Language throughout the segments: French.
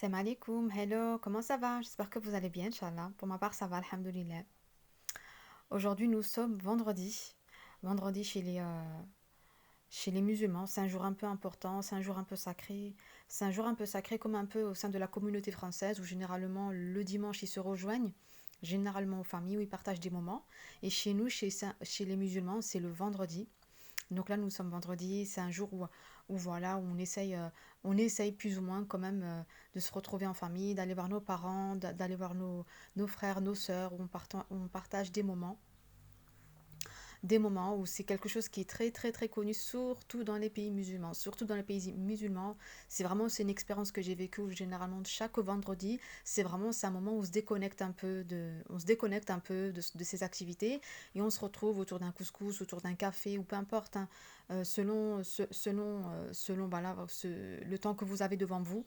Salam alaikum, hello, comment ça va? J'espère que vous allez bien, Inch'Allah. Pour ma part, ça va, alhamdoulilah. Aujourd'hui, nous sommes vendredi. Vendredi chez les musulmans. C'est un jour un peu important, c'est un jour un peu sacré. C'est un jour un peu sacré comme un peu au sein de la communauté française où généralement le dimanche ils se rejoignent. Généralement aux familles où ils partagent des moments. Et chez nous, chez les musulmans, c'est le vendredi. Donc là, nous sommes vendredi, c'est un jour où voilà, où on essaye plus ou moins quand même de se retrouver en famille, d'aller voir nos parents, d'aller voir nos frères, nos sœurs, où on partage des moments où c'est quelque chose qui est très très très connu, surtout dans les pays musulmans. Surtout dans les pays musulmans, c'est une expérience que j'ai vécue où généralement chaque vendredi, c'est un moment où on se déconnecte un peu de ces activités et on se retrouve autour d'un couscous, autour d'un café ou peu importe, hein, selon voilà, le temps que vous avez devant vous.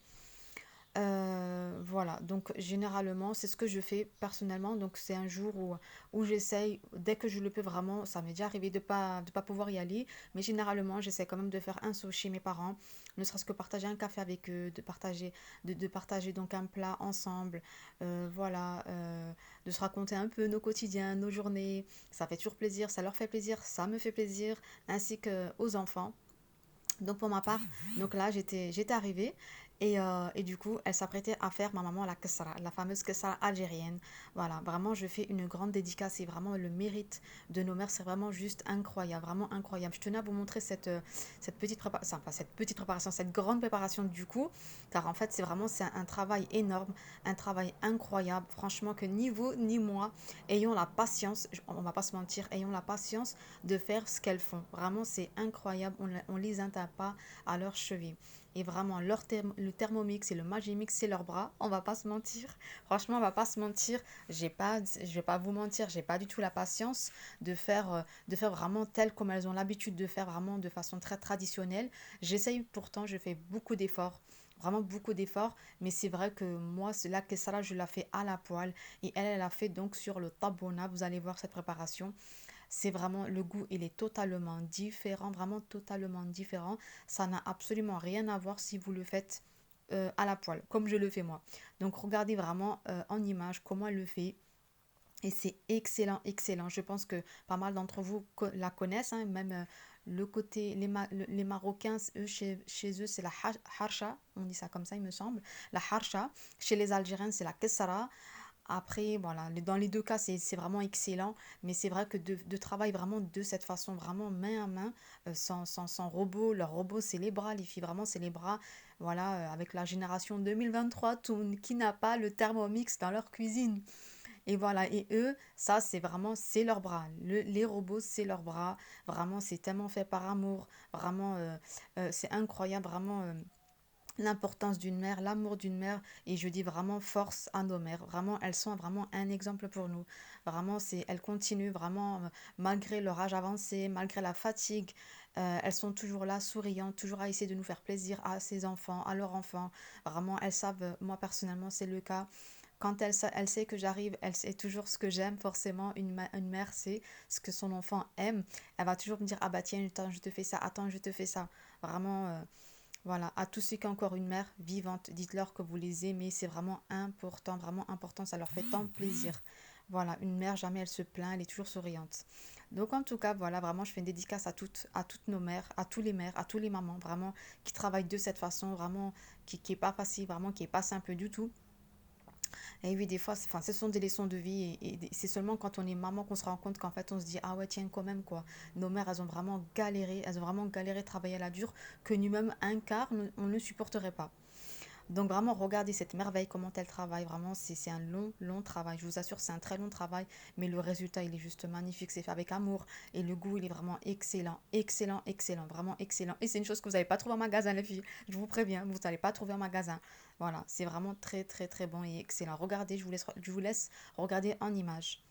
Voilà, donc généralement, c'est ce que je fais personnellement. Donc c'est un jour où j'essaye, dès que je le peux vraiment, ça m'est déjà arrivé de pas pouvoir y aller, mais généralement, j'essaie quand même de faire un saut chez mes parents, ne serait-ce que partager un café avec eux, de partager donc un plat ensemble, voilà, de se raconter un peu nos quotidiens, nos journées. Ça fait toujours plaisir, ça leur fait plaisir, ça me fait plaisir, ainsi que aux enfants. Donc pour ma part, donc là j'étais arrivée et du coup elle s'apprêtait à faire ma maman la kessara, la fameuse kessara algérienne. Voilà, vraiment je fais une grande dédicace et vraiment le mérite de nos mères c'est vraiment juste incroyable, vraiment incroyable. Je tenais à vous montrer cette petite préparation, enfin pas cette petite préparation, cette grande préparation du coup, car en fait c'est un travail énorme, un travail incroyable. Franchement que ni vous ni moi ayons la patience, on va pas se mentir, ayons la patience de faire ce qu'elles font. Vraiment, c'est incroyable. On les atteint pas à leurs chevilles. Et vraiment, le Thermomix et le Magimix, c'est leurs bras. On va pas se mentir. Franchement, on va pas se mentir. Je vais pas vous mentir, j'ai pas du tout la patience de faire vraiment tel comme elles ont l'habitude de faire, vraiment de façon très traditionnelle. J'essaye pourtant, je fais beaucoup d'efforts. Vraiment beaucoup d'efforts, mais c'est vrai que moi, c'est là que ça là, je la fais à la poêle et elle a fait donc sur le tabona. Vous allez voir cette préparation. C'est vraiment, le goût, il est totalement différent, vraiment totalement différent. Ça n'a absolument rien à voir si vous le faites à la poêle, comme je le fais moi. Donc regardez vraiment en image comment elle le fait. Et c'est excellent, excellent. Je pense que pas mal d'entre vous la connaissent, hein, même le côté, les Marocains, eux, chez eux, c'est la harsha, on dit ça comme ça, il me semble. La harsha. Chez les Algériens, c'est la kessara. Après, voilà, dans les deux cas, c'est vraiment excellent, mais c'est vrai que de travailler vraiment de cette façon, vraiment main à main, sans robot, leur robot, c'est les bras, les filles, vraiment, c'est les bras, voilà, avec la génération 2023, qui n'a pas le Thermomix dans leur cuisine. Et voilà, et eux, ça, c'est vraiment, c'est leurs bras. Les robots, c'est leurs bras. Vraiment, c'est tellement fait par amour. Vraiment, c'est incroyable, vraiment. L'importance d'une mère, l'amour d'une mère, et je dis vraiment force à nos mères. Vraiment, elles sont vraiment un exemple pour nous. Vraiment, elles continuent vraiment, malgré leur âge avancé, malgré la fatigue, elles sont toujours là, souriantes, toujours à essayer de nous faire plaisir à ses enfants, à leurs enfants. Vraiment, elles savent, moi personnellement, c'est le cas. Quand elle sait que j'arrive, elle sait toujours ce que j'aime, forcément. Une mère sait ce que son enfant aime. Elle va toujours me dire, ah bah tiens, attends, je te fais ça, attends, je te fais ça. Vraiment, voilà, à tous ceux qui ont encore une mère vivante, dites-leur que vous les aimez, c'est vraiment important, ça leur fait tant plaisir. Voilà, une mère, jamais elle se plaint, elle est toujours souriante. Donc en tout cas, voilà, vraiment, je fais une dédicace à toutes nos mères, à tous les mamans, vraiment, qui travaillent de cette façon, vraiment, qui est pas facile, vraiment, qui est pas simple du tout. Et oui, des fois, enfin, ce sont des leçons de vie et c'est seulement quand on est maman qu'on se rend compte qu'en fait, on se dit, ah ouais, tiens, quand même, quoi. Nos mères, elles ont vraiment galéré, travaillé à la dure, que nous-mêmes, un quart, on ne supporterait pas. Donc vraiment, regardez cette merveille, comment elle travaille. Vraiment, c'est un long, long travail. Je vous assure, c'est un très long travail, mais le résultat, il est juste magnifique. C'est fait avec amour et le goût, il est vraiment excellent, excellent, excellent, vraiment excellent. Et c'est une chose que vous n'allez pas trouver en magasin, les filles. Je vous préviens, vous n'allez pas trouver en magasin. Voilà, c'est vraiment très, très, très bon et excellent. Regardez, je vous laisse regarder en image.